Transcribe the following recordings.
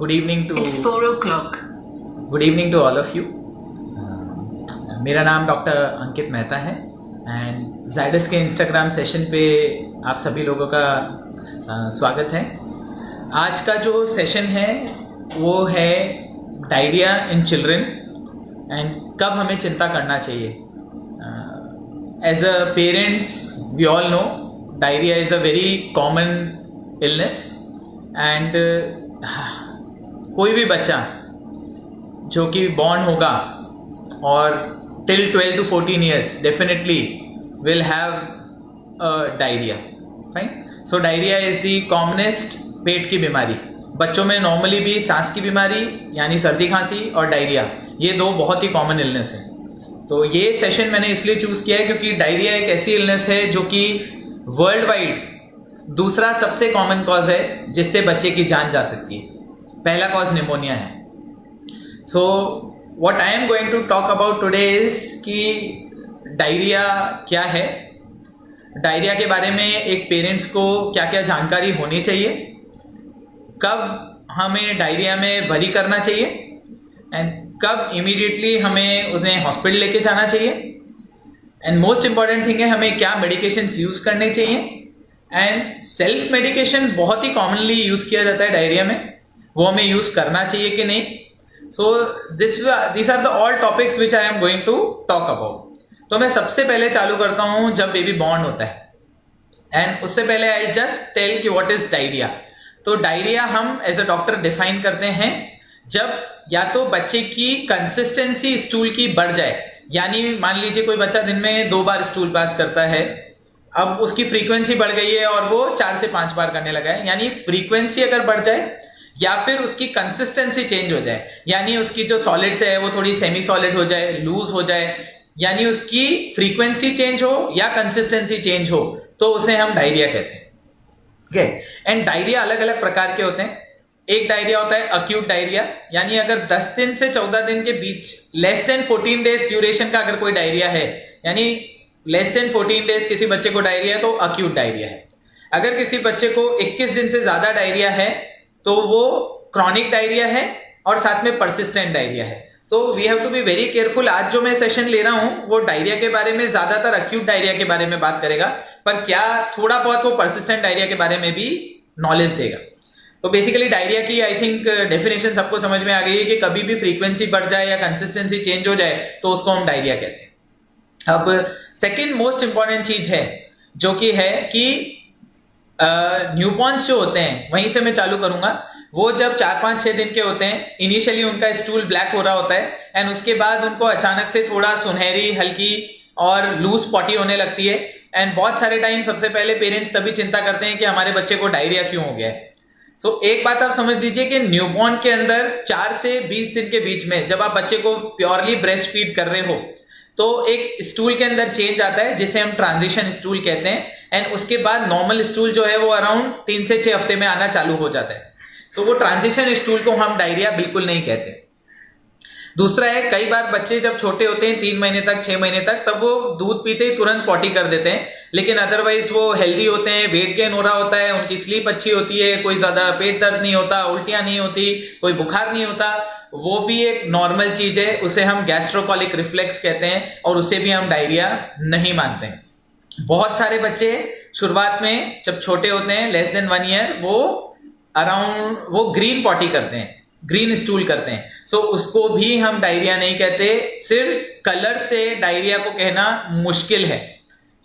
Good evening to It's 4 o'clock. Good evening to all of you. मेरा नाम doctor अंकित मेहता है and Zydus के Instagram session पे आप सभी लोगों का स्वागत है। आज का जो सेशन है वो है डायरिया इन चिल्ड्रन एंड कब हमें चिंता करना चाहिए। As a parents we all know diarrhoea is a very common illness and कोई भी बच्चा जो कि बॉर्न होगा और till 12 to 14 years definitely will have diarrhea, right? So diarrhea is the commonest पेट की बीमारी। बच्चों में नॉर्मली भी सांस की बीमारी यानी सर्दी खांसी और डायरिया ये दो बहुत ही कॉमन इलनेस है। तो ये सेशन मैंने इसलिए चूज किया है क्योंकि डायरिया एक ऐसी इलनेस है जो कि वर्ल्ड वाइड दूसरा सबसे कॉमन कॉज है जिससे बच्चे की जान जा सकती है। पहला कॉज निमोनिया है। सो what I am going to talk about today is कि डायरिया क्या है, डायरिया के बारे में एक पेरेंट्स को क्या क्या जानकारी होनी चाहिए, कब हमें डायरिया में वरी करना चाहिए एंड कब इमीडिएटली हमें उन्हें हॉस्पिटल लेके जाना चाहिए एंड मोस्ट इंपॉर्टेंट थिंग है हमें क्या मेडिकेशंस यूज करने चाहिए एंड सेल्फ मेडिकेशन बहुत ही कॉमनली यूज किया जाता है डायरिया में, वो हमें यूज करना चाहिए कि नहीं। So these are the all topics which I am going to talk about. तो मैं सबसे पहले चालू करता हूँ जब बेबी बॉर्न होता है एंड उससे पहले आई जस्ट टेल कि व्हाट इज डायरिया। तो डायरिया हम एज अ डॉक्टर डिफाइन करते हैं जब या तो बच्चे की कंसिस्टेंसी स्टूल की बढ़ जाए, यानी मान लीजिए कोई बच्चा दिन में 2 बार स्टूल पास करता है, अब उसकी फ्रीक्वेंसी बढ़ गई है और वो 4 से 5 बार करने लगा है, यानी फ्रीक्वेंसी अगर बढ़ जाए या फिर उसकी कंसिस्टेंसी चेंज हो जाए, यानी उसकी जो सॉलिड्स है वो थोड़ी सेमी सॉलिड हो जाए, लूज हो जाए, यानी उसकी फ्रीक्वेंसी चेंज हो या कंसिस्टेंसी चेंज हो तो उसे हम डायरिया कहते हैं। ओके, एंड डायरिया अलग अलग प्रकार के होते हैं। एक डायरिया होता है अक्यूट डायरिया, यानी अगर 10 दिन से 14 दिन के बीच लेस देन 14 डेज ड्यूरेशन का अगर कोई डायरिया है, यानी लेस देन 14 डेज किसी बच्चे को डायरिया है तो अक्यूट डायरिया है। अगर किसी बच्चे को 21 दिन से ज्यादा डायरिया है तो वो क्रॉनिक डायरिया है और साथ में परसिस्टेंट डायरिया है। तो we have to be very careful. आज जो मैं सेशन ले रहा हूं वो डायरिया के बारे में ज्यादातर अक्यूट डायरिया के बारे में बात करेगा, पर क्या थोड़ा बहुत वो परसिस्टेंट डायरिया के बारे में भी नॉलेज देगा। तो बेसिकली डायरिया की आई थिंक डेफिनेशन सबको समझ में आ गई है कि कभी भी फ्रीक्वेंसी बढ़ जाए या कंसिस्टेंसी चेंज हो जाए तो उसको हम डायरिया कहते हैं। अब सेकेंड मोस्ट इंपॉर्टेंट चीज है जो कि है कि न्यूबॉर्न्स जो होते हैं, वहीं से मैं चालू करूंगा। वो जब 4-5-6 दिन के होते हैं, इनिशियली उनका स्टूल ब्लैक हो रहा होता है एंड उसके बाद उनको अचानक से थोड़ा सुनहरी हल्की और लूज पॉटी होने लगती है एंड बहुत सारे टाइम सबसे पहले पेरेंट्स तभी चिंता करते हैं कि हमारे बच्चे को डायरिया क्यों हो गया है। तो एक बात आप समझ लीजिए कि न्यूबॉर्न के अंदर 4 से 20 दिन के बीच में जब आप बच्चे को प्योरली ब्रेस्ट फीड कर रहे हो तो एक स्टूल के अंदर चेंज आता है जिसे हम ट्रांजिशन स्टूल कहते हैं एंड उसके बाद नॉर्मल स्टूल जो है वो अराउंड 3 से 6 हफ्ते में आना चालू हो जाता है। तो वो ट्रांजिशन स्टूल को हम डायरिया बिल्कुल नहीं कहते। दूसरा है, कई बार बच्चे जब छोटे होते हैं 3 महीने तक 6 महीने तक, तब वो दूध पीते ही तुरंत पॉटी कर देते हैं, लेकिन अदरवाइज वो हेल्दी होते हैं, वेट गेन हो रहा होता है, उनकी स्लीप अच्छी होती है, कोई ज्यादा पेट दर्द नहीं होता, उल्टियां नहीं होती, कोई बुखार नहीं होता। वो भी एक नॉर्मल चीज है, उसे हम गैस्ट्रोकोलिक रिफ्लेक्स कहते हैं और उसे भी हम डायरिया नहीं मानते हैं। बहुत सारे बच्चे शुरुआत में जब छोटे होते हैं लेस देन 1 ईयर वो ग्रीन पॉटी करते हैं, ग्रीन स्टूल करते हैं। सो उसको भी हम डायरिया नहीं कहते, सिर्फ कलर से डायरिया को कहना मुश्किल है।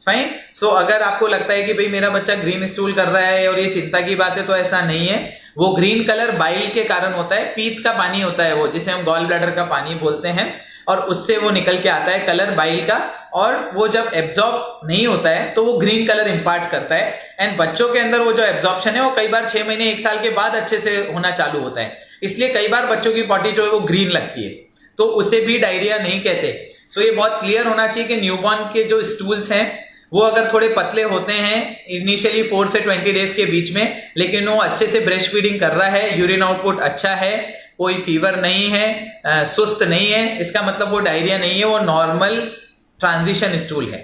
फाइन। सो अगर आपको लगता है कि भाई मेरा बच्चा ग्रीन स्टूल कर रहा है और ये चिंता की बात है, तो ऐसा नहीं है। वो ग्रीन कलर बाइल के कारण होता है, पीत का पानी होता है वो, जिसे हम गॉल ब्लैडर का पानी बोलते हैं, और उससे वो निकल के आता है कलर बाइल का, और वो जब एब्जॉर्ब नहीं होता है तो वो ग्रीन कलर इंपार्ट करता है। एंड बच्चों के अंदर वो जो एब्जॉर्प्शन है वो कई बार 6 महीने 1 साल के बाद अच्छे से होना चालू होता है, इसलिए कई बार बच्चों की पॉटी जो है वो ग्रीन लगती है, तो उसे भी डायरिया नहीं कहते। सो ये बहुत क्लियर होना चाहिए कि न्यूबॉर्न के जो स्टूल्स हैं वो अगर थोड़े पतले होते हैं इनिशियली 4 से 20 डेज के बीच में, लेकिन वो अच्छे से ब्रेस्ट फीडिंग कर रहा है, यूरिन आउटपुट अच्छा है, कोई फीवर नहीं है, सुस्त नहीं है, इसका मतलब वो डायरिया नहीं है, वो नॉर्मल ट्रांजिशन स्टूल है।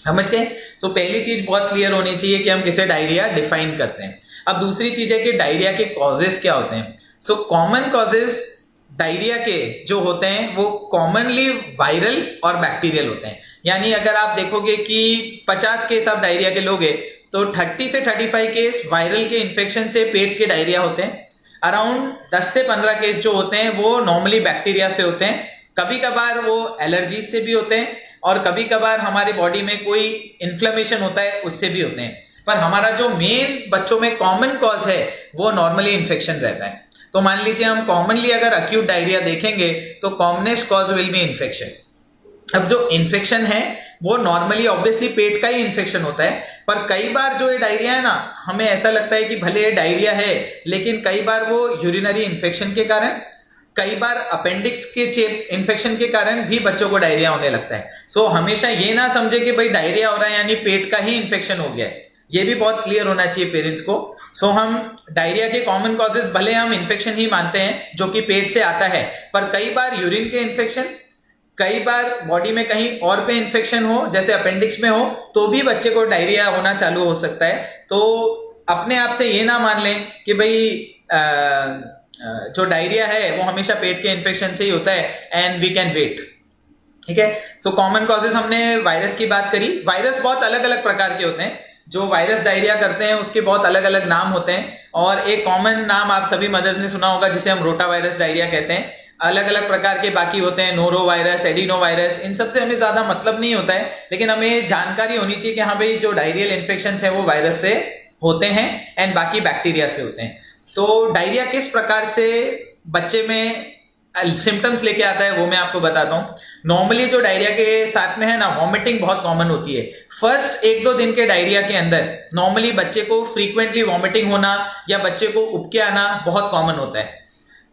समझ गए? सो पहली चीज बहुत क्लियर होनी चाहिए कि हम किसे डायरिया डिफाइन करते हैं। अब दूसरी चीज है कि डायरिया के कॉजेस क्या होते हैं। सो कॉमन कॉजेज डायरिया के जो होते हैं वो कॉमनली वायरल और बैक्टीरियल होते हैं। यानी अगर आप देखोगे कि 50 केस आप डायरिया के लोगे तो 30 से 35 केस वायरल के इन्फेक्शन से पेट के डायरिया होते हैं। अराउंड 10 से 15 केस जो होते हैं वो नॉर्मली बैक्टीरिया से होते हैं। कभी कभार वो एलर्जीज से भी होते हैं और कभी कभार हमारे बॉडी में कोई इन्फ्लेमेशन होता है उससे भी होते हैं। पर हमारा जो मेन बच्चों में कॉमन कॉज है वो नॉर्मली इन्फेक्शन रहता है। तो मान लीजिए हम कॉमनली अगर अक्यूट डायरिया देखेंगे तो commonest cause will be infection. अब जो इन्फेक्शन है वो नॉर्मली ऑब्वियसली पेट का ही इन्फेक्शन होता है, पर कई बार जो ये डायरिया है ना, हमें ऐसा लगता है कि भले ये डायरिया है लेकिन कई बार वो यूरिनरी इन्फेक्शन के कारण, कई बार अपेंडिक्स के चेप इन्फेक्शन के कारण भी बच्चों को डायरिया होने लगता है। सो हमेशा ये ना समझे कि भाई डायरिया हो रहा है यानी पेट का ही इन्फेक्शन हो गया है, ये भी बहुत क्लियर होना चाहिए पेरेंट्स को। सो हम डायरिया के कॉमन कॉजेज भले हम इन्फेक्शन ही मानते हैं जो कि पेट से आता है, पर कई बार यूरिन के इन्फेक्शन, कई बार बॉडी में कहीं और पे इन्फेक्शन हो जैसे अपेंडिक्स में हो तो भी बच्चे को डायरिया होना चालू हो सकता है। तो अपने आप से ये ना मान लें कि भाई जो डायरिया है वो हमेशा पेट के इन्फेक्शन से ही होता है एंड वी कैन वेट। ठीक है, तो कॉमन कॉजेज हमने वायरस की बात करी। वायरस बहुत अलग अलग प्रकार के होते हैं। जो वायरस डायरिया करते हैं उसके बहुत अलग अलग नाम होते हैं और एक कॉमन नाम आप सभी मदर्स ने सुना होगा जिसे हम रोटा वायरस डायरिया कहते हैं। अलग अलग प्रकार के बाकी होते हैं, नोरो वायरस, एडिनो वायरस, इन सबसे हमें ज्यादा मतलब नहीं होता है, लेकिन हमें जानकारी होनी चाहिए कि हाँ भाई जो डायरियल इन्फेक्शन है वो वायरस से होते हैं एंड बाकी बैक्टीरिया से होते हैं। तो डायरिया किस प्रकार से बच्चे में सिम्टम्स लेके आता है वो मैं आपको बताता हूँ। नॉर्मली जो डायरिया के साथ में है ना, वॉमिटिंग बहुत कॉमन होती है। फर्स्ट 1-2 दिन के डायरिया के अंदर नॉर्मली बच्चे को फ्रीक्वेंटली वॉमिटिंग होना या बच्चे को उबके आना बहुत कॉमन होता है।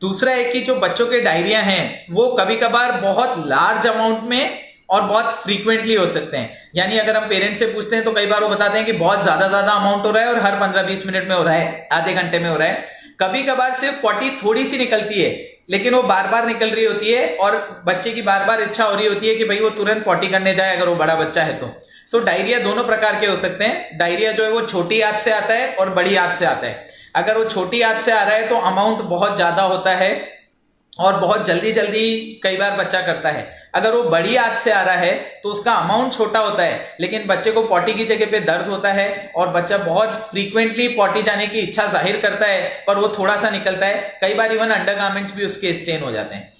दूसरा है कि जो बच्चों के डायरिया हैं वो कभी कभार बहुत लार्ज अमाउंट में और बहुत फ्रीक्वेंटली हो सकते हैं। यानी अगर हम पेरेंट्स से पूछते हैं तो कई बार वो बताते हैं कि बहुत ज्यादा अमाउंट हो रहा है और हर 15-20 मिनट में हो रहा है, आधे घंटे में हो रहा है। कभी कभार सिर्फ पॉटी थोड़ी सी निकलती है लेकिन वो बार बार निकल रही होती है और बच्चे की बार बार इच्छा हो रही होती है कि भाई वो तुरंत पॉटी करने जाए अगर वो बड़ा बच्चा है तो। सो डायरिया दोनों प्रकार के हो सकते हैं। डायरिया जो है वो छोटी आंत से आता है और बड़ी आंत से आता है। अगर वो छोटी आंत से आ रहा है तो अमाउंट बहुत ज्यादा होता है और बहुत जल्दी जल्दी कई बार बच्चा करता है। अगर वो बड़ी आंत से आ रहा है तो उसका अमाउंट छोटा होता है लेकिन बच्चे को पॉटी की जगह पे दर्द होता है और बच्चा बहुत फ्रीक्वेंटली पॉटी जाने की इच्छा जाहिर करता है पर वो थोड़ा सा निकलता है। कई बार इवन अंडरगारमेंट्स भी उसके स्टेन हो जाते हैं।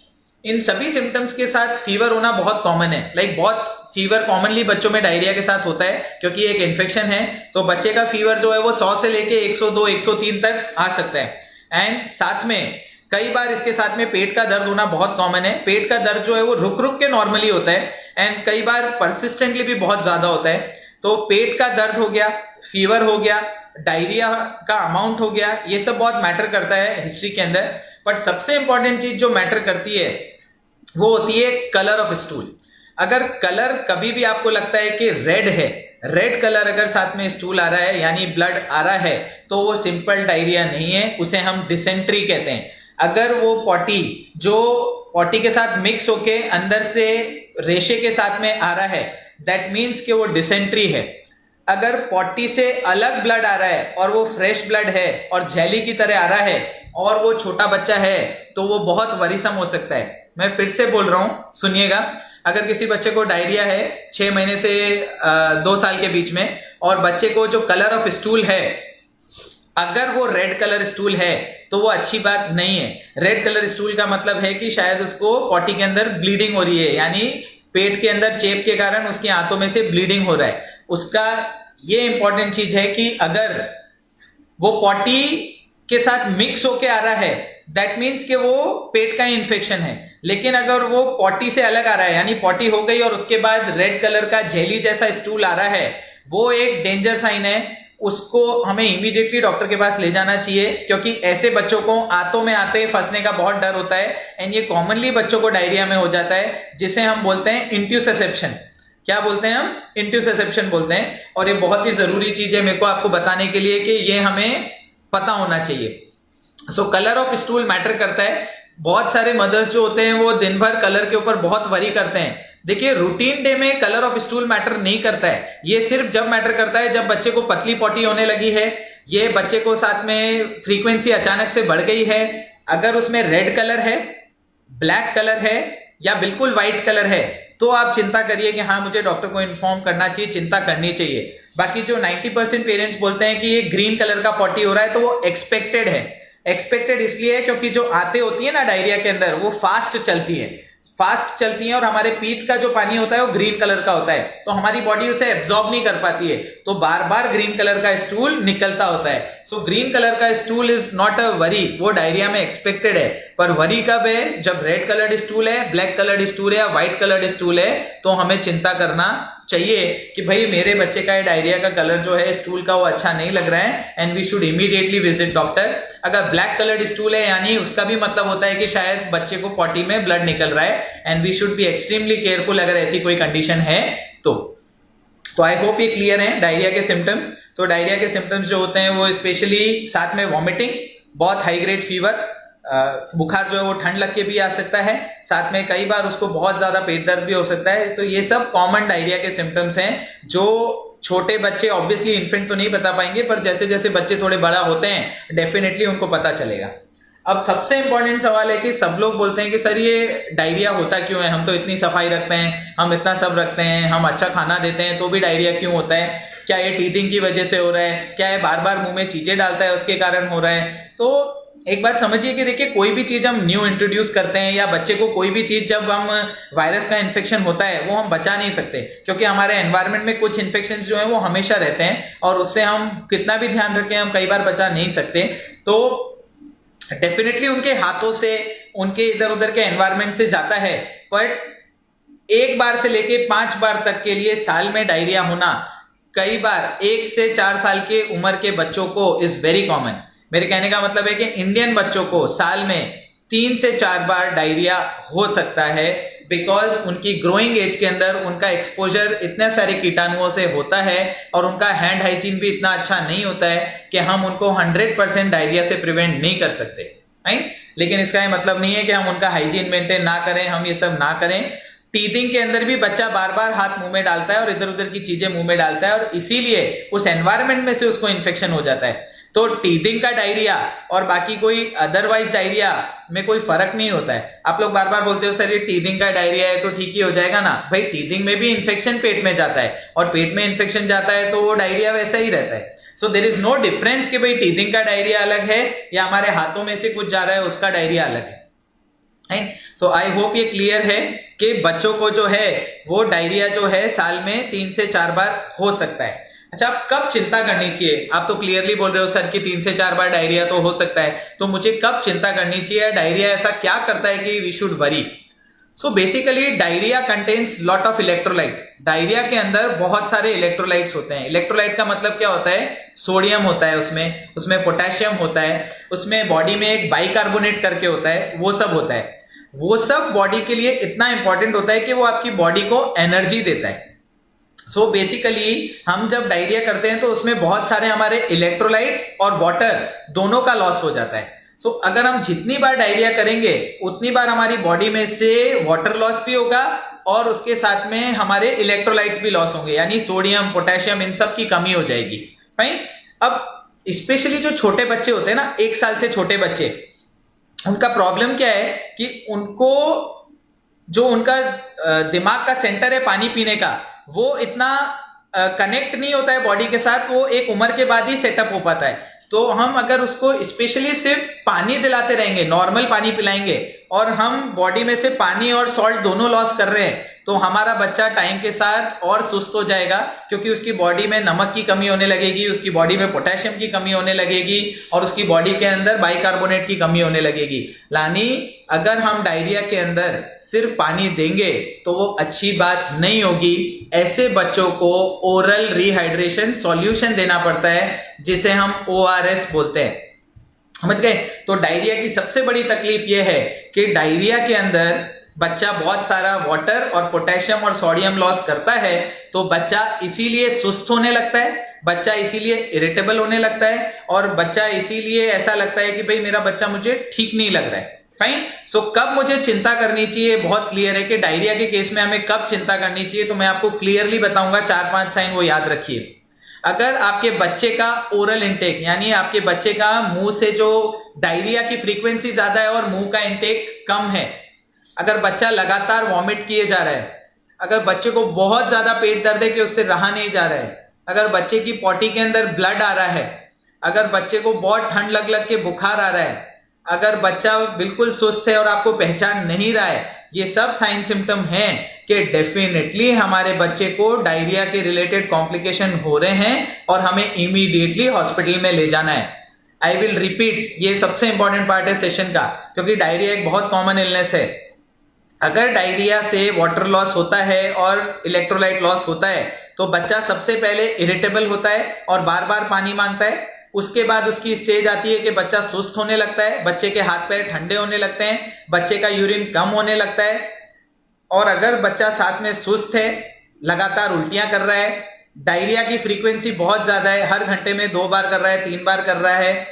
इन सभी सिम्टम्स के साथ फीवर होना बहुत कॉमन है। बहुत फीवर कॉमनली बच्चों में डायरिया के साथ होता है क्योंकि एक इन्फेक्शन है। तो बच्चे का फीवर जो है वो 100 से लेके 102, 103 तक आ सकता है। एंड साथ में कई बार इसके साथ में पेट का दर्द होना बहुत कॉमन है। पेट का दर्द जो है वो रुक रुक के नॉर्मली होता है एंड कई बार परसिस्टेंटली भी बहुत ज्यादा होता है। तो पेट का दर्द हो गया, फीवर हो गया, डायरिया का अमाउंट हो गया, ये सब बहुत मैटर करता है हिस्ट्री के अंदर। बट सबसे इंपॉर्टेंट चीज जो मैटर करती है वो होती है कलर ऑफ स्टूल। अगर कलर कभी भी आपको लगता है कि रेड है, रेड कलर अगर साथ में स्टूल आ रहा है यानी ब्लड आ रहा है तो वो सिंपल डायरिया नहीं है, उसे हम डिसेंट्री कहते हैं। अगर वो पॉटी जो पॉटी के साथ मिक्स होके अंदर से रेशे के साथ में आ रहा है दैट मीन्स कि वो डिसेंट्री है। अगर पॉटी से अलग ब्लड आ रहा है और वो फ्रेश ब्लड है और जेली की तरह आ रहा है और वो छोटा बच्चा है तो वो बहुत वरीसम हो सकता है। मैं फिर से बोल रहा हूं, सुनिएगा। अगर किसी बच्चे को डायरिया है 6 महीने से 2 साल के बीच में और बच्चे को जो कलर ऑफ स्टूल है अगर वो रेड कलर स्टूल है तो वो अच्छी बात नहीं है। रेड कलर स्टूल का मतलब है कि शायद उसको पॉटी के अंदर ब्लीडिंग हो रही है, यानी पेट के अंदर चेप के कारण उसकी आंतों में से ब्लीडिंग हो रहा है। उसका ये इंपॉर्टेंट चीज है कि अगर वो पॉटी के साथ मिक्स होके आ रहा है दैट मीन्स कि वो पेट का इन्फेक्शन है। लेकिन अगर वो पॉटी से अलग आ रहा है यानी पॉटी हो गई और उसके बाद रेड कलर का जेली जैसा स्टूल आ रहा है, वो एक डेंजर साइन है। उसको हमें इमीडिएटली डॉक्टर के पास ले जाना चाहिए क्योंकि ऐसे बच्चों को आंतों में आते फंसने का बहुत डर होता है एंड ये कॉमनली बच्चों को डायरिया में हो जाता है जिसे हम बोलते हैं इंट्यूसेप्शन। क्या बोलते हैं हम? इंट्यूसेप्शन बोलते हैं। और ये बहुत ही जरूरी चीज है मेरे को आपको बताने के लिए कि ये हमें पता होना चाहिए। सो कलर ऑफ स्टूल मैटर करता है। बहुत सारे मदर्स जो होते हैं वो दिन भर कलर के ऊपर बहुत वरी करते हैं। देखिए रूटीन डे में कलर ऑफ स्टूल मैटर नहीं करता है। ये सिर्फ जब मैटर करता है जब बच्चे को पतली पॉटी होने लगी है ये बच्चे को साथ में फ्रीक्वेंसी अचानक से बढ़ गई है, अगर उसमें रेड कलर है, ब्लैक कलर है या बिल्कुल व्हाइट कलर है, तो आप चिंता करिए कि हाँ मुझे डॉक्टर को इन्फॉर्म करना चाहिए, चिंता करनी चाहिए। बाकी जो 90% पेरेंट्स बोलते हैं कि ये ग्रीन कलर का पॉटी हो रहा है, तो वो एक्सपेक्टेड है। एक्सपेक्टेड इसलिए है क्योंकि जो आते होती है ना डायरिया के अंदर, वो फास्ट चलती है और हमारे पीठ का जो पानी होता है वो ग्रीन कलर का होता है, तो हमारी बॉडी उसे एब्जॉर्ब नहीं कर पाती है, तो बार बार ग्रीन कलर का स्टूल निकलता होता है। सो ग्रीन कलर का stool is not a worry, वो डायरिया में एक्सपेक्टेड है। पर वरी कब है? जब रेड कलर्ड स्टूल है, ब्लैक कलर्ड स्टूल है या व्हाइट कलर्ड स्टूल है, तो हमें चिंता करना चाहिए कि भाई मेरे बच्चे का डायरिया का कलर जो है स्टूल का वो अच्छा नहीं लग रहा है, and we should immediately visit doctor. अगर ब्लैक कलर्ड स्टूल है यानी उसका भी मतलब होता है कि शायद बच्चे को पॉटी में ब्लड निकल रहा है, and we should be extremely careful अगर ऐसी कोई कंडीशन है तो आई होप ये क्लियर है डायरिया के सिम्टम्स। सो डायरिया के सिम्टम्स जो होते हैं वो स्पेशली साथ में वॉमिटिंग, बहुत हाई ग्रेड फीवर, बुखार जो है वो ठंड लग के भी आ सकता है, साथ में कई बार उसको बहुत ज्यादा पेट दर्द भी हो सकता है। तो ये सब कॉमन डायरिया के सिम्टम्स हैं जो छोटे बच्चे, ऑब्वियसली इन्फेंट तो नहीं बता पाएंगे, पर जैसे जैसे बच्चे थोड़े बड़ा होते हैं डेफिनेटली उनको पता चलेगा। अब सबसे इंपॉर्टेंट सवाल है कि सब लोग बोलते हैं कि सर ये डायरिया होता क्यों है, हम तो इतनी सफाई रखते हैं, हम इतना सब रखते हैं, हम अच्छा खाना देते हैं, तो भी डायरिया क्यों होता है? क्या ये टीथिंग की वजह से हो रहा है? क्या ये बार बार मुंह में चीजें डालता है उसके कारण हो रहा है? तो एक बात समझिए कि देखिए, कोई भी चीज हम न्यू इंट्रोड्यूस करते हैं या बच्चे को कोई भी चीज, जब हम वायरस का इन्फेक्शन होता है वो हम बचा नहीं सकते, क्योंकि हमारे एनवायरनमेंट में कुछ इन्फेक्शंस जो है वो हमेशा रहते हैं और उससे हम कितना भी ध्यान रखें हम कई बार बचा नहीं सकते। तो डेफिनेटली उनके हाथों से, उनके इधर उधर के एनवायरनमेंट से जाता है, बट एक बार से लेके 5 बार तक के लिए साल में डायरिया होना कई बार 1 से 4 साल के उम्र के बच्चों को इज वेरी कॉमन। मेरे कहने का मतलब है कि इंडियन बच्चों को साल में 3 से 4 बार डायरिया हो सकता है, बिकॉज उनकी ग्रोइंग एज के अंदर उनका एक्सपोजर इतने सारे कीटाणुओं से होता है और उनका हैंड हाइजीन भी इतना अच्छा नहीं होता है कि हम उनको 100% डायरिया से प्रिवेंट नहीं कर सकते, राइट? लेकिन इसका ये मतलब नहीं है कि हम उनका हाइजीन मेंटेन ना करें, हम ये सब ना करें। टीथिंग के अंदर भी बच्चा बार बार हाथ मुंह में डालता है और इधर उधर की चीजें मुंह में डालता है और इसीलिए उस एनवायरमेंट में से उसको इन्फेक्शन हो जाता है। तो टीथिंग का डायरिया और बाकी कोई अदरवाइज डायरिया में कोई फर्क नहीं होता है। आप लोग बार बार बोलते हो सर ये टीथिंग का डायरिया है तो ठीक ही हो जाएगा ना। भाई टीथिंग में भी इन्फेक्शन पेट में जाता है और पेट में इन्फेक्शन जाता है तो वो डायरिया वैसा ही रहता है। So there is no difference कि भाई टीथिंग का डायरिया अलग है या हमारे हाथों में से कुछ जा रहा है उसका डायरिया अलग है। सो आई होप ये क्लियर है कि बच्चों को जो है वो डायरिया जो है साल में 3 से 4 बार हो सकता है। अच्छा, आप कब चिंता करनी चाहिए? आप तो क्लियरली बोल रहे हो सर कि 3 से 4 बार डायरिया तो हो सकता है, तो मुझे कब चिंता करनी चाहिए? डायरिया ऐसा क्या करता है कि we should worry? So basically diarrhoea contains lot of electrolyte. Diarrhoea के अंदर बहुत सारे इलेक्ट्रोलाइट्स होते हैं। इलेक्ट्रोलाइट का मतलब क्या होता है? सोडियम होता है उसमें पोटेशियम होता है, उसमें बॉडी में एक बाइकार्बोनेट करके होता है, वो सब होता है। वो सब बॉडी के लिए इतना इंपॉर्टेंट होता है कि वो आपकी बॉडी को एनर्जी देता है। सो बेसिकली हम जब डायरिया करते हैं तो उसमें बहुत सारे हमारे इलेक्ट्रोलाइट्स और वाटर दोनों का लॉस हो जाता है। सो अगर हम जितनी बार डायरिया करेंगे उतनी बार हमारी बॉडी में से वाटर लॉस भी होगा और उसके साथ में हमारे इलेक्ट्रोलाइट्स भी लॉस होंगे, यानी सोडियम, पोटेशियम, इन सब की कमी हो जाएगी। फाइन। अब स्पेशली जो छोटे बच्चे होते हैं ना, 1 साल से छोटे बच्चे, उनका प्रॉब्लम क्या है कि उनको जो उनका दिमाग का सेंटर है पानी पीने का, वो इतना कनेक्ट नहीं होता है बॉडी के साथ, वो एक उम्र के बाद ही सेटअप हो पाता है। तो हम अगर उसको स्पेशली सिर्फ पानी दिलाते रहेंगे, नॉर्मल पानी पिलाएंगे और हम बॉडी में से पानी और सॉल्ट दोनों लॉस कर रहे हैं, तो हमारा बच्चा टाइम के साथ और सुस्त हो जाएगा, क्योंकि उसकी बॉडी में नमक की कमी होने लगेगी, उसकी बॉडी में पोटेशियम की कमी होने लगेगी और उसकी बॉडी के अंदर बाइकार्बोनेट की कमी होने लगेगी। यानी अगर हम डायरिया के अंदर सिर्फ पानी देंगे तो वो अच्छी बात नहीं होगी। ऐसे बच्चों को ओरल रिहाइड्रेशन सॉल्यूशन देना पड़ता है, जिसे हम ORS बोलते हैं। समझ गए? तो डायरिया की सबसे बड़ी तकलीफ यह है कि डायरिया के अंदर बच्चा बहुत सारा वाटर और पोटेशियम और सोडियम लॉस करता है, तो बच्चा इसीलिए सुस्त होने लगता है, बच्चा इसीलिए इरिटेबल होने लगता है और बच्चा इसीलिए ऐसा लगता है कि भाई मेरा बच्चा मुझे ठीक नहीं लग रहा है। फाइन। सो कब मुझे चिंता करनी चाहिए? बहुत क्लियर है कि डायरिया के केस में हमें कब चिंता करनी चाहिए, तो मैं आपको क्लियरली बताऊंगा 4-5 साइन, वो याद रखिए। अगर आपके बच्चे का ओरल इंटेक यानी आपके बच्चे का मुंह से जो डायरिया की फ्रीक्वेंसी ज्यादा है और मुंह का इंटेक कम है, अगर बच्चा लगातार वॉमिट किए जा रहा है, अगर बच्चे को बहुत ज्यादा पेट दर्द है कि उससे रहा नहीं जा रहा है, अगर बच्चे की पॉटी के अंदर ब्लड आ रहा है, अगर बच्चे को बहुत ठंड लग लग के बुखार आ रहा है, अगर बच्चा बिल्कुल सुस्त है और आपको पहचान नहीं रहा है, ये सब साइन सिम्टम हैं कि डेफिनेटली हमारे बच्चे को डायरिया के रिलेटेड कॉम्प्लिकेशन हो रहे हैं और हमें इमीडिएटली हॉस्पिटल में ले जाना है। आई विल रिपीट, ये सबसे इंपॉर्टेंट पार्ट है सेशन का, क्योंकि डायरिया एक बहुत कॉमन इलनेस है। अगर डायरिया से वाटर लॉस होता है और इलेक्ट्रोलाइट लॉस होता है तो बच्चा सबसे पहले इरिटेबल होता है और बार बार पानी मांगता है। उसके बाद उसकी स्टेज आती है कि बच्चा सुस्त होने लगता है, बच्चे के हाथ पैर ठंडे होने लगते हैं, बच्चे का यूरिन कम होने लगता है। और अगर बच्चा साथ में सुस्त है, लगातार उल्टियां कर रहा है, डायरिया की फ्रीक्वेंसी बहुत ज्यादा है, हर घंटे में 2 बार कर रहा है, 3 बार कर रहा है,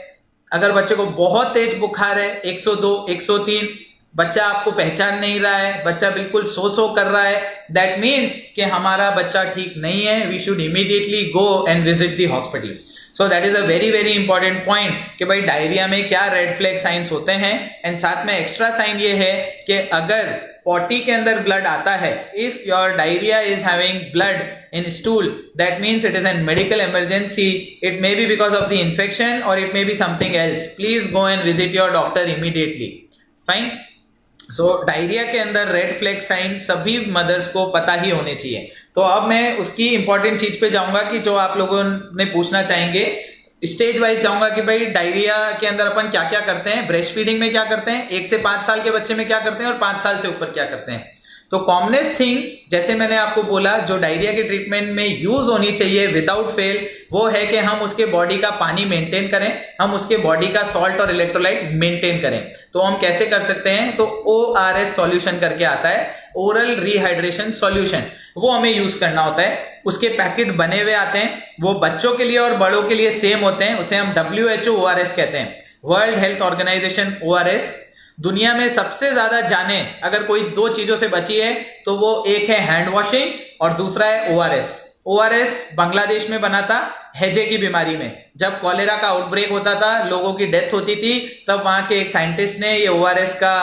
अगर बच्चे को बहुत तेज बुखार है 102, 103, बच्चा आपको पहचान नहीं रहा है, बच्चा बिल्कुल सो कर रहा है, दैट मीन्स कि हमारा बच्चा ठीक नहीं है। We should immediately go and visit the hospital. So that is a very very important point कि भाई डायरिया में क्या रेड फ्लैग साइंस होते हैं। एंड साथ में एक्स्ट्रा साइन ये है कि अगर पॉटी के अंदर ब्लड आता है, if your diarrhoea is having blood in stool, that means it is an medical emergency. It may be because of the infection और it may be something else. Please go and visit your doctor immediately. Fine. So diarrhoea के अंदर red flag sign सभी mothers को पता ही होने चाहिए। तो अब मैं उसकी इंपॉर्टेंट चीज पे जाऊंगा कि जो आप लोगों ने पूछना चाहेंगे, स्टेज वाइज जाऊंगा कि भाई डायरिया के अंदर अपन क्या क्या करते हैं, ब्रेस्ट फीडिंग में क्या करते हैं, 1 से 5 साल के बच्चे में क्या करते हैं और 5 साल से ऊपर क्या करते हैं। तो कॉमनेस्ट थिंग, जैसे मैंने आपको बोला, जो डायरिया के ट्रीटमेंट में यूज होनी चाहिए विदाउट फेल, वो है कि हम उसके बॉडी का पानी मेंटेन करें, हम उसके बॉडी का सॉल्ट और इलेक्ट्रोलाइट मेंटेन करें। तो हम कैसे कर सकते हैं, तो ORS सॉल्यूशन करके आता है, ओरल रिहाइड्रेशन सॉल्यूशन, वो हमें यूज करना होता है। उसके पैकेट बने हुए आते हैं, वो बच्चों के लिए और बड़ों के लिए सेम होते हैं, उसे हम WHO ORS कहते हैं, वर्ल्ड हेल्थ ऑर्गेनाइजेशन ORS। दुनिया में सबसे ज्यादा जाने अगर कोई 2 चीजों से बची है तो वो एक है हैंड वॉशिंग और दूसरा है ORS। ORS बांग्लादेश में बना था हैजे की बीमारी में, जब कॉलेरा का आउटब्रेक होता था, लोगों की डेथ होती थी, तब वहां के एक साइंटिस्ट ने ये ORS का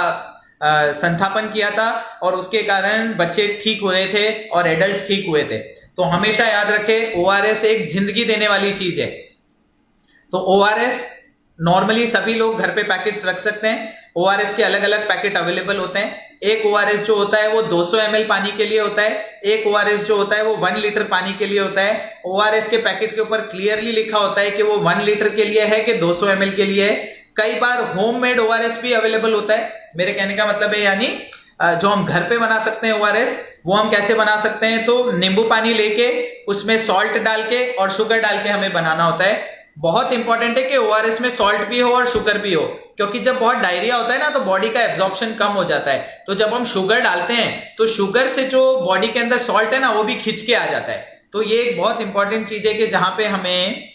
संस्थापन किया था और उसके कारण बच्चे ठीक हुए थे और एडल्ट ठीक हुए थे। तो हमेशा याद रखें, ORS एक जिंदगी देने वाली चीज है। तो ORS नॉर्मली सभी लोग घर पे पैकेट्स रख सकते हैं। ORS के अलग अलग पैकेट अवेलेबल होते हैं। एक ORS जो होता है वो 200 ml पानी के लिए होता है, एक ORS जो होता है वो 1 लीटर पानी के लिए होता है। ORS के पैकेट के ऊपर क्लियरली लिखा होता है कि वो 1 लीटर के लिए है कि 200 ml के लिए है। कई बार होममेड ORS भी अवेलेबल होता है। मेरे कहने का मतलब है यानी जो हम घर पे बना सकते हैं ORS, वो हम कैसे बना सकते हैं, तो नींबू पानी लेके उसमें सॉल्ट डाल के और शुगर डाल के हमें बनाना होता है। बहुत इंपॉर्टेंट है कि ORS में सॉल्ट भी हो और शुगर भी हो, क्योंकि जब बहुत डायरिया होता है ना तो बॉडी का एब्जॉर्प्शन कम हो जाता है। तो जब हम शुगर डालते हैं तो शुगर से जो बॉडी के अंदर सॉल्ट है ना वो भी खिंच के आ जाता है। तो ये एक बहुत इंपॉर्टेंट चीज है कि जहां पे हमें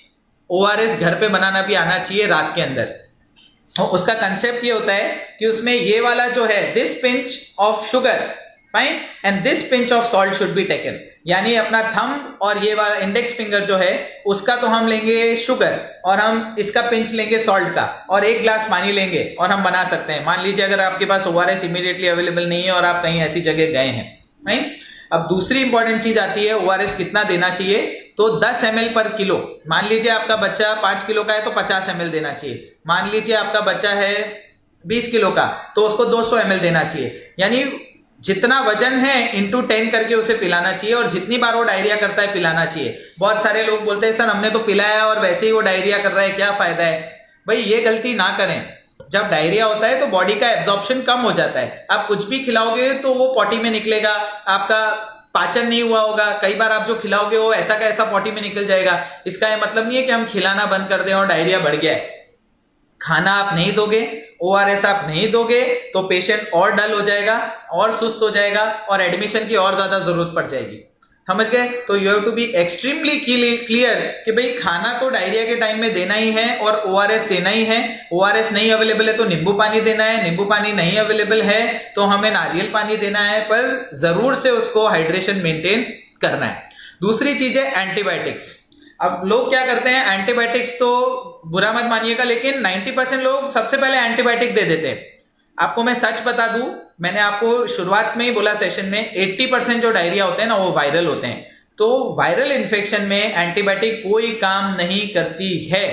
ORS घर पे बनाना भी आना चाहिए रात के अंदर। तो उसका कंसेप्ट ये होता है कि उसमें ये वाला जो है, this pinch of sugar fine and this pinch of salt should be taken, यानी अपना थंब और ये वाला इंडेक्स फिंगर जो है उसका तो हम लेंगे शुगर और हम इसका पिंच लेंगे सॉल्ट का और 1 ग्लास पानी लेंगे और हम बना सकते हैं। मान लीजिए अगर आपके पास ORS इमीडिएटली अवेलेबल नहीं है और आप कहीं ऐसी जगह गए हैं, राइट। अब दूसरी इंपॉर्टेंट चीज आती है, ORS कितना देना चाहिए, तो 10 ml पर किलो। मान लीजिए आपका बच्चा 5 किलो का है तो 50 ml देना चाहिए। मान लीजिए आपका बच्चा है 20 किलो का तो उसको 200 ml देना चाहिए। यानी जितना वजन है इंटू 10 करके उसे पिलाना चाहिए और जितनी बार वो डायरिया करता है पिलाना चाहिए। बहुत सारे लोग बोलते हैं सर हमने तो पिलाया और वैसे ही वो डायरिया कर रहा है, क्या फायदा है। भाई ये गलती ना करें। जब डायरिया होता है तो बॉडी का एब्जॉर्प्शन कम हो जाता है। आप कुछ भी खिलाओगे तो वो पॉटी में निकलेगा, आपका पाचन नहीं हुआ होगा। कई बार आप जो खिलाओगे वो ऐसा का ऐसा पॉटी में निकल जाएगा। इसका ये मतलब नहीं है कि हम खिलाना बंद कर दें और डायरिया बढ़ गया है। खाना आप नहीं दोगे, ORS आप नहीं दोगे तो पेशेंट और डल हो जाएगा और सुस्त हो जाएगा और एडमिशन की और ज्यादा जरूरत पड़ जाएगी। समझ गए। तो you have to be extremely clear कि भाई खाना तो डायरिया के टाइम में देना ही है और ORS देना ही है। ORS नहीं अवेलेबल है तो नींबू पानी देना है, नींबू पानी नहीं अवेलेबल है तो हमें नारियल पानी देना है, पर जरूर से उसको हाइड्रेशन मेंटेन करना है। दूसरी चीज है एंटीबायोटिक्स। अब लोग क्या करते हैं, एंटीबायोटिक्स तो बुरा मत मानिएगा, लेकिन 90% लोग सबसे पहले एंटीबायोटिक दे देते हैं। आपको मैं सच बता दूं, मैंने आपको शुरुआत में ही बोला सेशन में, 80% जो डायरिया होते हैं ना वो वायरल होते हैं। तो वायरल इन्फेक्शन में एंटीबायोटिक कोई काम नहीं करती है,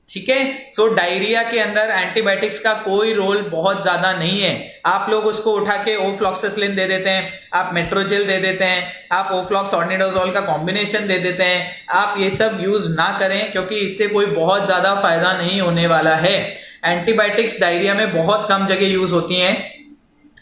ठीक है। सो डायरिया के अंदर एंटीबायोटिक्स का कोई रोल बहुत ज्यादा नहीं है। आप लोग उसको उठा के ओफ्लॉक्सासिलिन दे देते हैं, आप मेट्रोजेल दे देते हैं, आप ओफ्लॉक्स ऑर्निडाजोल का कॉम्बिनेशन दे देते हैं। आप ये सब यूज ना करें, क्योंकि इससे कोई बहुत ज्यादा फायदा नहीं होने वाला है। एंटीबायोटिक्स डायरिया में बहुत कम जगह यूज होती हैं।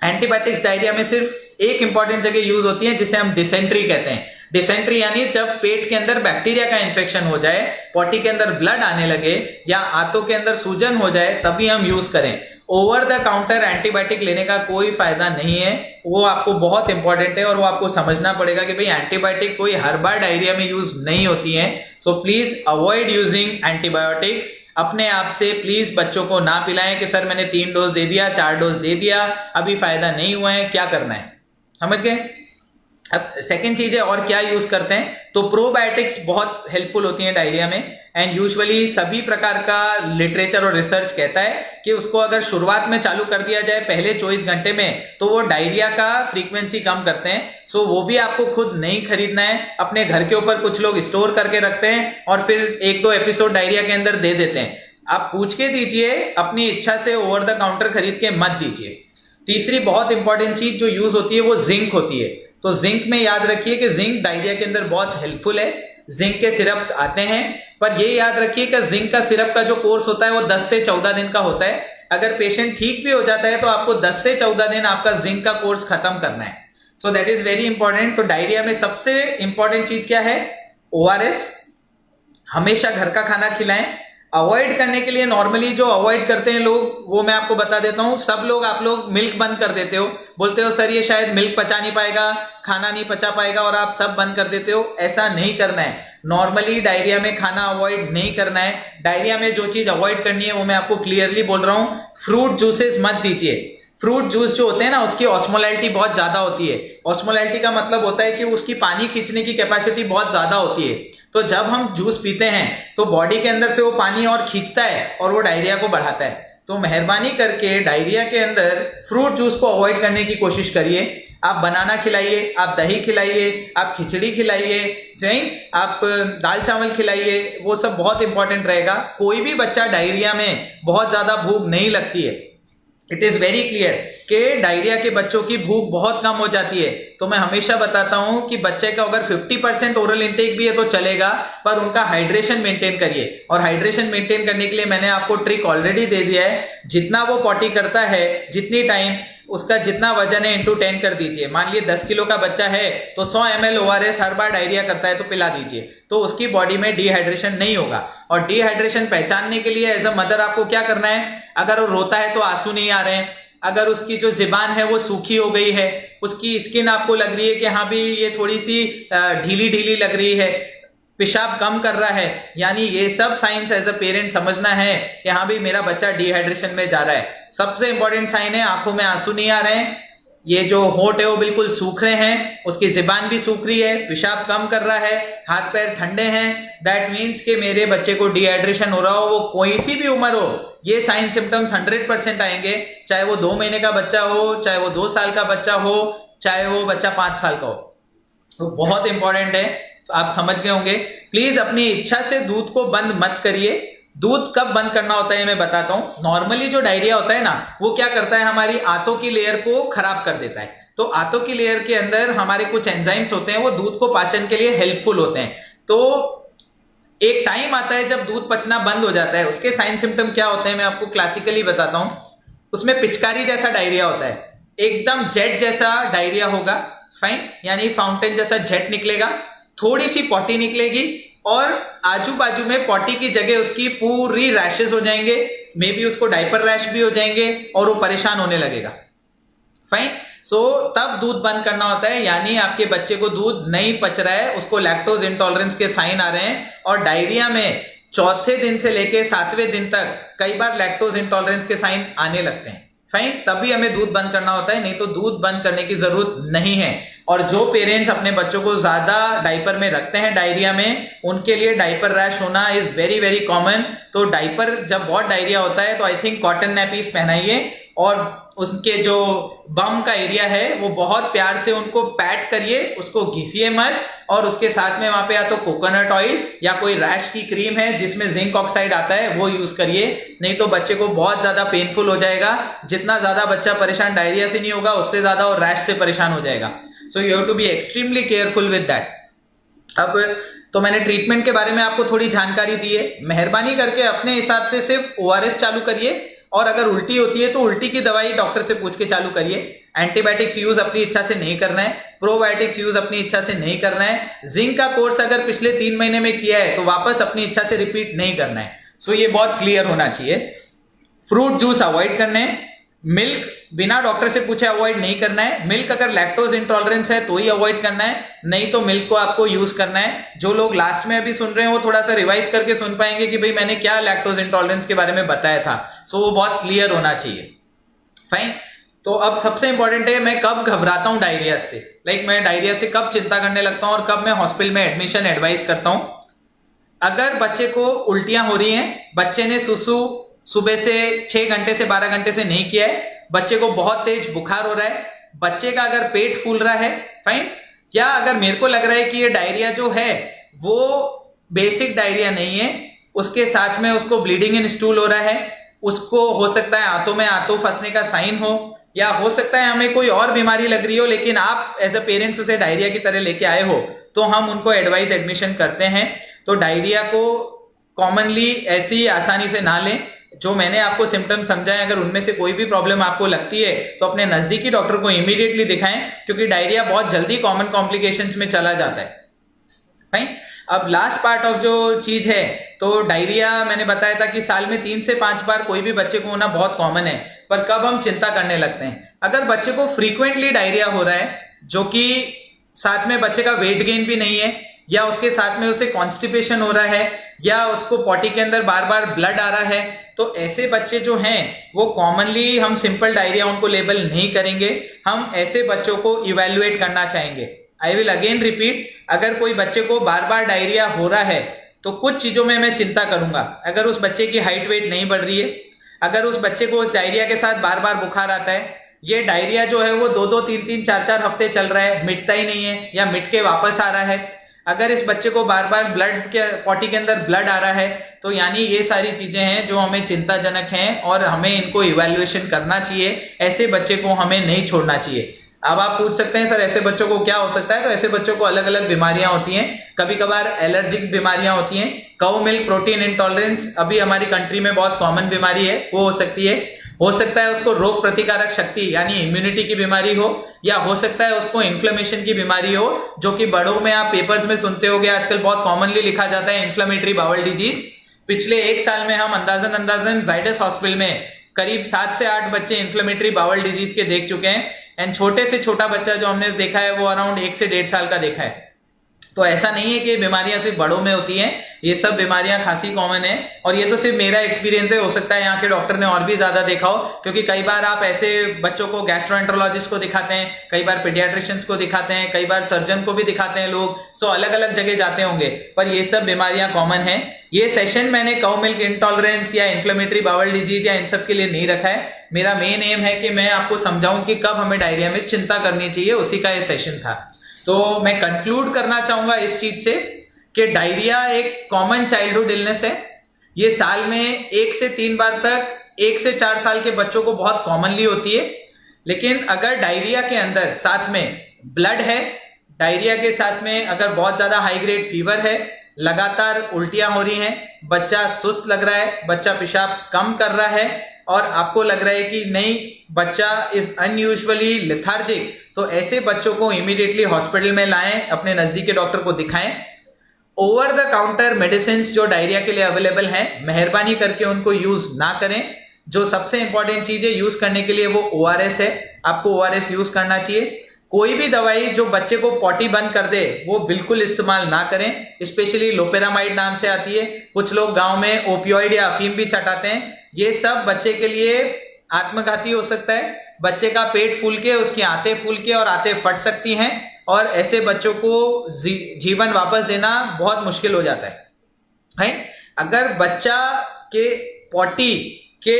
एंटीबायोटिक्स डायरिया में सिर्फ एक इंपॉर्टेंट जगह यूज होती है, जिसे हम डिसेंट्री कहते हैं। डिसेंट्री यानी जब पेट के अंदर बैक्टीरिया का इन्फेक्शन हो जाए, पॉटी के अंदर ब्लड आने लगे या आंतों के अंदर सूजन हो जाए, तभी हम यूज करें। ओवर द काउंटर एंटीबायोटिक लेने का कोई फायदा नहीं है। वो आपको बहुत इंपॉर्टेंट है और वो आपको समझना पड़ेगा कि भाई एंटीबायोटिक कोई हर बार डायरिया में यूज नहीं होती है। So please avoid using antibiotics. अपने आप से प्लीज बच्चों को ना पिलाएं कि सर मैंने 3 डोज दे दिया, 4 डोज दे दिया, अभी फायदा नहीं हुआ है, क्या करना है, समझ गए। अब सेकेंड चीज है और क्या यूज करते हैं, तो प्रोबायोटिक्स बहुत हेल्पफुल होती हैं डायरिया में। एंड यूजुअली सभी प्रकार का लिटरेचर और रिसर्च कहता है कि उसको अगर शुरुआत में चालू कर दिया जाए पहले 24 घंटे में, तो वो डायरिया का फ्रीक्वेंसी कम करते हैं। सो वो भी आपको खुद नहीं खरीदना है, अपने घर के ऊपर कुछ लोग स्टोर करके रखते हैं और फिर 1-2 एपिसोड डायरिया के अंदर दे देते हैं। आप पूछ के दीजिए, अपनी इच्छा से ओवर द काउंटर खरीद के मत दीजिए। तीसरी बहुत इंपॉर्टेंट चीज जो यूज होती है वो जिंक होती है। तो जिंक में याद रखिए कि जिंक डायरिया के अंदर बहुत हेल्पफुल है। जिंक के सिरप्स आते हैं, पर ये याद रखिए कि जिंक का सिरप का जो कोर्स होता है वो 10 से 14 दिन का होता है। अगर पेशेंट ठीक भी हो जाता है तो आपको 10 से 14 दिन आपका जिंक का कोर्स खत्म करना है। सो दैट इज वेरी इंपॉर्टेंट। तो डायरिया में सबसे इंपॉर्टेंट चीज क्या है, ओआरएस। हमेशा घर का खाना खिलाएं। अवॉइड करने के लिए नॉर्मली जो अवॉइड करते हैं लोग, वो मैं आपको बता देता हूं। सब लोग, आप लोग मिल्क बंद कर देते हो, बोलते हो सर ये शायद मिल्क पचा नहीं पाएगा, खाना नहीं पचा पाएगा, और आप सब बंद कर देते हो। ऐसा नहीं करना है। नॉर्मली डायरिया में खाना अवॉइड नहीं करना है। डायरिया में जो चीज अवॉइड करनी है वो मैं आपको क्लियरली बोल रहा हूं। फ्रूट जूसेस मत दीजिए। फ्रूट जूस जो होते हैं ना, उसकी ऑस्मोलैलिटी बहुत ज्यादा होती है। ऑस्मोलैलिटी का मतलब होता है कि उसकी पानी खींचने की कैपेसिटी बहुत ज्यादा होती है। तो जब हम जूस पीते हैं तो बॉडी के अंदर से वो पानी और खींचता है और वो डायरिया को बढ़ाता है। तो मेहरबानी करके डायरिया के अंदर फ्रूट जूस को अवॉइड करने की कोशिश करिए। आप बनाना खिलाइए, आप दही खिलाइए, आप खिचड़ी खिलाइए, आप दाल चावल खिलाइए, वो सब बहुत इंपॉर्टेंट रहेगा। कोई भी बच्चा डायरिया में बहुत ज्यादा भूख नहीं लगती है। इट इज वेरी क्लियर कि डायरिया के बच्चों की भूख बहुत कम हो जाती है। तो मैं हमेशा बताता हूं कि बच्चे का अगर 50% ओरल इंटेक भी है तो चलेगा, पर उनका हाइड्रेशन मेंटेन करिए। और हाइड्रेशन मेंटेन करने के लिए मैंने आपको ट्रिक ऑलरेडी दे दिया है। जितना वो पॉटी करता है, जितनी टाइम, उसका जितना वजन है इंटू 10 कर दीजिए। मान लिए 10 किलो का बच्चा है तो 100 ml ओआरएस हर बार डायरिया करता है तो पिला दीजिए, तो उसकी बॉडी में डिहाइड्रेशन नहीं होगा। और डिहाइड्रेशन पहचानने के लिए एज अ मदर आपको क्या करना है, अगर वो रोता है तो आंसू नहीं आ रहे हैं, अगर उसकी जो जिबान है वो सूखी हो गई है, उसकी स्किन आपको लग रही है कि हाँ भी ये थोड़ी सी ढीली ढीली लग रही है, पेशाब कम कर रहा है, यानी ये सब साइंस एज अ पेरेंट समझना है कि हाँ भाई मेरा बच्चा डिहाइड्रेशन में जा रहा है। सबसे इंपॉर्टेंट साइन है आंखों में आंसू नहीं आ रहे हैं, ये जो होंठ है वो बिल्कुल सूख रहे हैं, उसकी जिबान भी सूख रही है, पेशाब कम कर रहा है, हाथ पैर ठंडे हैं। दैट मीन्स कि मेरे बच्चे को डिहाइड्रेशन हो रहा हो, वो कोई सी भी उम्र हो। ये साइन सिम्टम्स 100% आएंगे, चाहे वो 2 महीने का बच्चा हो, चाहे वो 2 साल का बच्चा हो, चाहे वो बच्चा 5 साल का हो। तो बहुत इंपॉर्टेंट है, तो आप समझ गए होंगे। प्लीज अपनी इच्छा से दूध को बंद मत करिए। दूध कब बंद करना होता है मैं बताता हूं। नॉर्मली जो डायरिया होता है ना, वो क्या करता है, हमारी आंतों की लेयर को खराब कर देता है। तो आंतों की लेयर के अंदर हमारे कुछ एंजाइम्स होते हैं, वो दूध को पाचन के लिए हेल्पफुल होते हैं। तो एक टाइम आता है जब दूध पचना बंद हो जाता है। उसके साइन सिम्टम क्या होते हैं मैं आपको क्लासिकली बताता हूं। उसमें पिचकारी जैसा डायरिया होता है, एकदम जेट जैसा डायरिया होगा, फाइन, यानी फाउंटेन जैसा जेट निकलेगा, थोड़ी सी पॉटी निकलेगी और आजू बाजू में पॉटी की जगह उसकी पूरी रैशेस हो जाएंगे, मे बी उसको डायपर रैश भी हो जाएंगे और वो परेशान होने लगेगा। फाइन। सो तब दूध बंद करना होता है, यानी आपके बच्चे को दूध नहीं पच रहा है, उसको लैक्टोज इंटॉलरेंस के साइन आ रहे हैं। और डायरिया में चौथे दिन से लेके 7वें दिन तक कई बार लैक्टोज इंटॉलरेंस के साइन आने लगते हैं। फाइन, तभी हमें दूध बंद करना होता है, नहीं तो दूध बंद करने की जरूरत नहीं है। और जो पेरेंट्स अपने बच्चों को ज्यादा डायपर में रखते हैं डायरिया में, उनके लिए डायपर रैश होना इज वेरी वेरी कॉमन। तो डायपर जब बहुत डायरिया होता है तो आई थिंक कॉटन नैपीज पहनाइए और उसके जो बम का एरिया है वो बहुत प्यार से उनको पैट करिए, उसको घिसिए मत, और उसके साथ में वहां पे या तो कोकोनट ऑयल या कोई रैश की क्रीम है जिसमें जिंक ऑक्साइड आता है वो यूज करिए, नहीं तो बच्चे को बहुत ज्यादा पेनफुल हो जाएगा। जितना ज्यादा बच्चा परेशान डायरिया से नहीं होगा उससे ज्यादा वो रैश से परेशान हो जाएगा। So you have to be extremely careful with that. अब तो मैंने ट्रीटमेंट के बारे में आपको थोड़ी जानकारी दी है, मेहरबानी करके अपने हिसाब से सिर्फ ORS चालू करिए, और अगर उल्टी होती है तो उल्टी की दवाई डॉक्टर से पूछ के चालू करिए। एंटीबायोटिक्स यूज अपनी इच्छा से नहीं करना है, प्रोबायोटिक्स यूज अपनी इच्छा से नहीं करना है। जिंक का कोर्स अगर पिछले 3 महीने में किया है तो वापस अपनी इच्छा से रिपीट नहीं करना है। सो ये बहुत क्लियर होना चाहिए। फ्रूट जूस अवॉइड करने हैं, मिल्क बिना डॉक्टर से पूछे अवॉइड नहीं करना है। मिल्क अगर लैक्टोज इंटॉलरेंस है तो ही अवॉइड करना है, नहीं तो मिल्क को आपको यूज करना है। जो लोग लास्ट में अभी सुन रहे हैं वो थोड़ा सा रिवाइज करके सुन पाएंगे कि भाई मैंने क्या लैक्टोज इंटॉलरेंस के बारे में बताया था। सो वो बहुत क्लियर होना चाहिए। फाइन। तो अब सबसे इंपॉर्टेंट है मैं कब घबराता हूं डायरिया से, मैं डायरिया से कब चिंता करने लगता हूं और कब मैं हॉस्पिटल में एडमिशन एडवाइस करता हूं। अगर बच्चे को उल्टियां हो रही हैं, बच्चे ने सुसु सुबह से 6 घंटे से 12 घंटे से नहीं किया है, बच्चे को बहुत तेज बुखार हो रहा है, बच्चे का अगर पेट फूल रहा है, फाइन, या अगर मेरे को लग रहा है कि ये डायरिया जो है वो बेसिक डायरिया नहीं है, उसके साथ में उसको ब्लीडिंग इन स्टूल हो रहा है, उसको हो सकता है आंतों में आंतों फंसने का साइन हो, या हो सकता है हमें कोई और बीमारी लग रही हो लेकिन आप एज अ पेरेंट्स उसे डायरिया की तरह लेके आए हो, तो हम उनको एडवाइस एडमिशन करते हैं। तो डायरिया को कॉमनली ऐसी ही आसानी से ना लें। जो मैंने आपको सिम्टम्स समझाए, अगर उनमें से कोई भी प्रॉब्लम आपको लगती है तो अपने नजदीकी डॉक्टर को इमीडिएटली दिखाएं, क्योंकि डायरिया बहुत जल्दी कॉमन कॉम्प्लिकेशंस में चला जाता है। राइट। अब लास्ट पार्ट ऑफ जो चीज है, तो डायरिया मैंने बताया था कि साल में 3 से 5 बार कोई भी बच्चे को होना बहुत कॉमन है, पर कब हम चिंता करने लगते हैं। अगर बच्चे को फ्रीक्वेंटली डायरिया हो रहा है, जो कि साथ में बच्चे का वेट गेन भी नहीं है, या उसके साथ में उसे कॉन्स्टिपेशन हो रहा है, या उसको पॉटी के अंदर बार बार ब्लड आ रहा है, तो ऐसे बच्चे जो हैं वो कॉमनली हम सिंपल डायरिया उनको लेबल नहीं करेंगे, हम ऐसे बच्चों को इवेल्युएट करना चाहेंगे। आई विल अगेन रिपीट, अगर कोई बच्चे को बार बार डायरिया हो रहा है तो कुछ चीजों में मैं चिंता करूंगा। अगर उस बच्चे की हाइट वेट नहीं बढ़ रही है, अगर उस बच्चे को उस डायरिया के साथ बार बार बुखार आता है, ये डायरिया जो है वो 2-2, 3-3, 4-4 हफ्ते चल रहा है, मिटता ही नहीं है या मिट के वापस आ रहा है, अगर इस बच्चे को बार बार ब्लड के पॉटी के अंदर ब्लड आ रहा है, तो यानी ये सारी चीजें हैं जो हमें चिंताजनक हैं और हमें इनको इवैल्यूएशन करना चाहिए। ऐसे बच्चे को हमें नहीं छोड़ना चाहिए। अब आप पूछ सकते हैं सर ऐसे बच्चों को क्या हो सकता है, तो ऐसे बच्चों को अलग अलग बीमारियां होती हैं, कभी कभार एलर्जिक बीमारियां होती हैं। काउ मिल्क प्रोटीन इंटॉलरेंस अभी हमारी कंट्री में बहुत कॉमन बीमारी है, वो हो सकती है। हो सकता है उसको रोग प्रतिकारक शक्ति यानी इम्यूनिटी की बीमारी हो, या हो सकता है उसको इन्फ्लेमेशन की बीमारी हो, जो कि बड़ों में आप पेपर्स में सुनते होंगे आजकल बहुत कॉमनली लिखा जाता है इन्फ्लेमेटरी बाउल डिजीज। पिछले 1 साल में हम अंदाजन जाइडस हॉस्पिटल में करीब 7 से 8 बच्चे इन्फ्लेमेटरी बाउल डिजीज के देख चुके हैं, एंड छोटे से छोटा बच्चा जो हमने देखा है वो अराउंड 1 से 1.5 साल का देखा है। तो ऐसा नहीं है कि बीमारियां सिर्फ बड़ों में होती हैं, ये सब बीमारियां खासी कॉमन है। और ये तो सिर्फ मेरा एक्सपीरियंस है, हो सकता है यहाँ के डॉक्टर ने और भी ज्यादा देखा हो, क्योंकि कई बार आप ऐसे बच्चों को गैस्ट्रोएंटरोलॉजिस्ट को दिखाते हैं, कई बार पीडियाट्रिशियंस को दिखाते हैं, कई बार सर्जन को भी दिखाते हैं लोग, सो अलग अलग जगह जाते होंगे, पर ये सब बीमारियां कॉमन है। ये सेशन मैंने काउ मिल्क इंटॉलरेंस या इन्फ्लेमेटरी बाउल डिजीज या इन सब के लिए नहीं रखा है। मेरा मेन एम है कि मैं आपको समझाऊं कि कब हमें डायरिया में चिंता करनी चाहिए, उसी का ये सेशन था। तो मैं कंक्लूड करना चाहूंगा इस चीज से कि डायरिया एक कॉमन चाइल्डहुड इलनेस है। ये साल में 1 से 3 बार तक 1 से 4 साल के बच्चों को बहुत कॉमनली होती है। लेकिन अगर डायरिया के अंदर साथ में ब्लड है, डायरिया के साथ में अगर बहुत ज्यादा हाई ग्रेड फीवर है, लगातार उल्टियां हो रही हैं, बच्चा सुस्त लग रहा है, बच्चा पेशाब कम कर रहा है, और आपको लग रहा है कि नहीं बच्चा इज अनयूजुअली लेथार्जिक, तो ऐसे बच्चों को इमीडिएटली हॉस्पिटल में लाएं, अपने नजदीकी डॉक्टर को दिखाएं। ओवर द काउंटर मेडिसिन जो डायरिया के लिए अवेलेबल हैं, मेहरबानी करके उनको यूज ना करें। जो सबसे इंपॉर्टेंट चीज है यूज करने के लिए वो ORS है, आपको ORS यूज करना चाहिए। कोई भी दवाई जो बच्चे को पॉटी बंद कर दे वो बिल्कुल इस्तेमाल ना करें, स्पेशली लोपेरामाइड नाम से आती है, कुछ लोग गांव में ओपियोइड या अफीम भी चटाते हैं। ये सब बच्चे के लिए आत्मघाती हो सकता है। बच्चे का पेट फूल के, उसकी आंतें फूल के और आंतें फट सकती हैं, और ऐसे बच्चों को जीवन वापस देना बहुत मुश्किल हो जाता है। अगर बच्चा के पॉटी के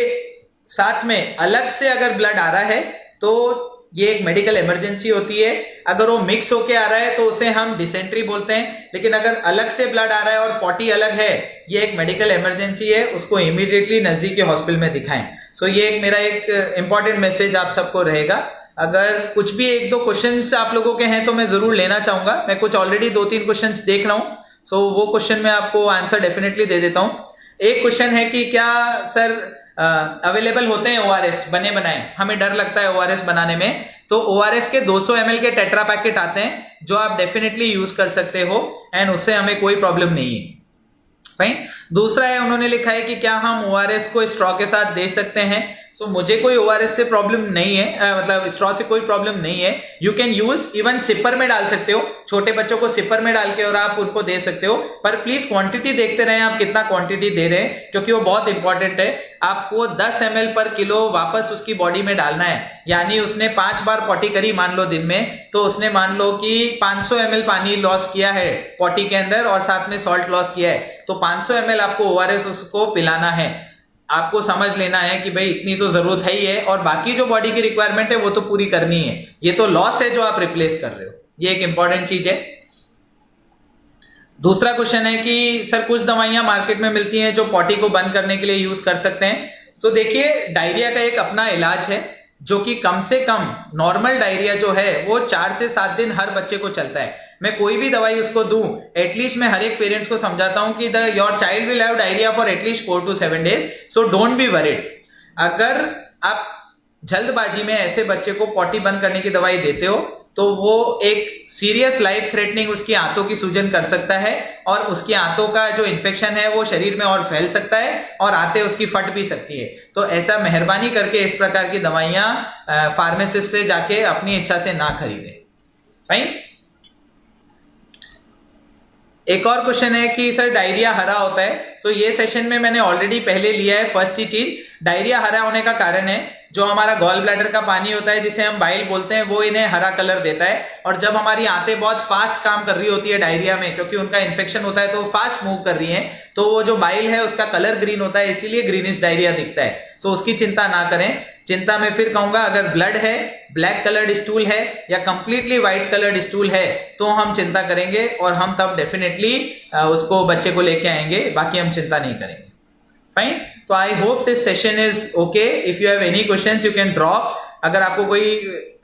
साथ में अलग से अगर ब्लड आ रहा है तो ये एक मेडिकल इमरजेंसी होती है। अगर वो मिक्स होके आ रहा है तो उसे हम डिसेंट्री बोलते हैं। लेकिन अगर अलग से ब्लड आ रहा है और पॉटी अलग है, ये एक मेडिकल इमरजेंसी है, उसको इमीडिएटली नजदीकी हॉस्पिटल में दिखाएं। सो ये एक मेरा एक इंपॉर्टेंट मैसेज आप सबको रहेगा। अगर कुछ भी एक दो क्वेश्चंस आप लोगों के हैं तो मैं जरूर लेना चाहूंगा। मैं कुछ ऑलरेडी 2-3 क्वेश्चंस देख रहा हूं, सो वो क्वेश्चन में आपको आंसर डेफिनेटली दे देता हूं। एक क्वेश्चन है कि क्या सर अवेलेबल होते हैं ओआरएस बने बनाए? हमें डर लगता है ओआरएस बनाने में, तो ओआरएस के 200 ml के टेट्रा पैकेट आते हैं जो आप डेफिनेटली यूज कर सकते हो, एंड उससे हमें कोई प्रॉब्लम नहीं है। फाइन। दूसरा है, उन्होंने लिखा है कि क्या हम ओआरएस को स्ट्रॉ के साथ दे सकते हैं? सो मुझे कोई ओआरएस से प्रॉब्लम नहीं है, मतलब स्ट्रॉ से कोई प्रॉब्लम नहीं है। You can use, even sipper में डाल सकते हो, छोटे बच्चों को सिपर में डाल के और आप उनको दे सकते हो। पर प्लीज क्वांटिटी देखते रहें आप कितना क्वांटिटी दे रहे हैं, क्योंकि वो बहुत इंपॉर्टेंट है। आपको 10 ml पर किलो वापस उसकी बॉडी में डालना है। यानी उसने 5 बार पॉटी करी मान लो दिन में, तो उसने मान लो कि 500 ml पानी लॉस किया है पॉटी के अंदर और साथ में सॉल्ट लॉस किया है, तो 500 ml आपको ओआरएस उसको पिलाना है। आपको समझ लेना है कि भाई इतनी तो जरूरत है ही है, और बाकी जो बॉडी की रिक्वायरमेंट है वो तो पूरी करनी है। ये तो लॉस है जो आप रिप्लेस कर रहे हो, ये एक इंपॉर्टेंट चीज है। दूसरा क्वेश्चन है कि सर कुछ दवाइयां मार्केट में मिलती हैं जो पॉटी को बंद करने के लिए यूज कर सकते हैं। तो देखिए, डायरिया का एक अपना इलाज है जो कि कम से कम नॉर्मल डायरिया जो है वो 4 से 7 दिन हर बच्चे को चलता है। मैं कोई भी दवाई उसको दूं, एटलीस्ट मैं हर एक पेरेंट्स को समझाता हूं कि your child will have diarrhoea for at least 4 to 7 days, so don't be worried. अगर आप जल्दबाजी में ऐसे बच्चे को पॉटी बंद करने की दवाई देते हो तो वो एक सीरियस लाइफ थ्रेटनिंग उसकी आंतों की सूजन कर सकता है, और उसकी आंतों का जो इन्फेक्शन है वो शरीर में और फैल सकता है, और आंतें उसकी फट भी सकती है। तो ऐसा मेहरबानी करके इस प्रकार की दवाइयां फार्मासिस्ट से जाके अपनी इच्छा से ना खरीदें। राइट। एक और क्वेश्चन है कि सर डायरिया हरा होता है। सो ये सेशन में मैंने ऑलरेडी पहले लिया है। फर्स्ट ही चीज, डायरिया हरा होने का कारण है जो हमारा गॉल ब्लैडर का पानी होता है जिसे हम बाइल बोलते हैं, वो इन्हें हरा कलर देता है। और जब हमारी आंतें बहुत फास्ट काम कर रही होती है डायरिया में, क्योंकि उनका इन्फेक्शन होता है तो फास्ट मूव कर रही है, तो वो जो बाइल है उसका कलर ग्रीन होता है, इसीलिए ग्रीनिश डायरिया दिखता है। सो उसकी चिंता ना करें। चिंता में फिर कहूंगा, अगर ब्लड है, ब्लैक कलर्ड स्टूल है या कंप्लीटली व्हाइट कलर्ड स्टूल है तो हम चिंता करेंगे, और हम तब डेफिनेटली उसको बच्चे को लेके आएंगे, बाकी हम चिंता नहीं करेंगे। फाइन। तो I hope this session is okay. If you have any questions you can drop. अगर आपको कोई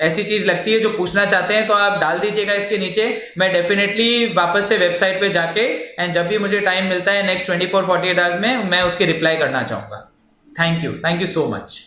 ऐसी चीज लगती है जो पूछना चाहते हैं तो आप डाल दीजिएगा इसके नीचे। मैं डेफिनेटली वापस से वेबसाइट पे जाके, एंड जब भी मुझे टाइम मिलता है नेक्स्ट 24-48 आवर्स में, मैं उसकी रिप्लाई करना चाहूंगा। Thank you so much.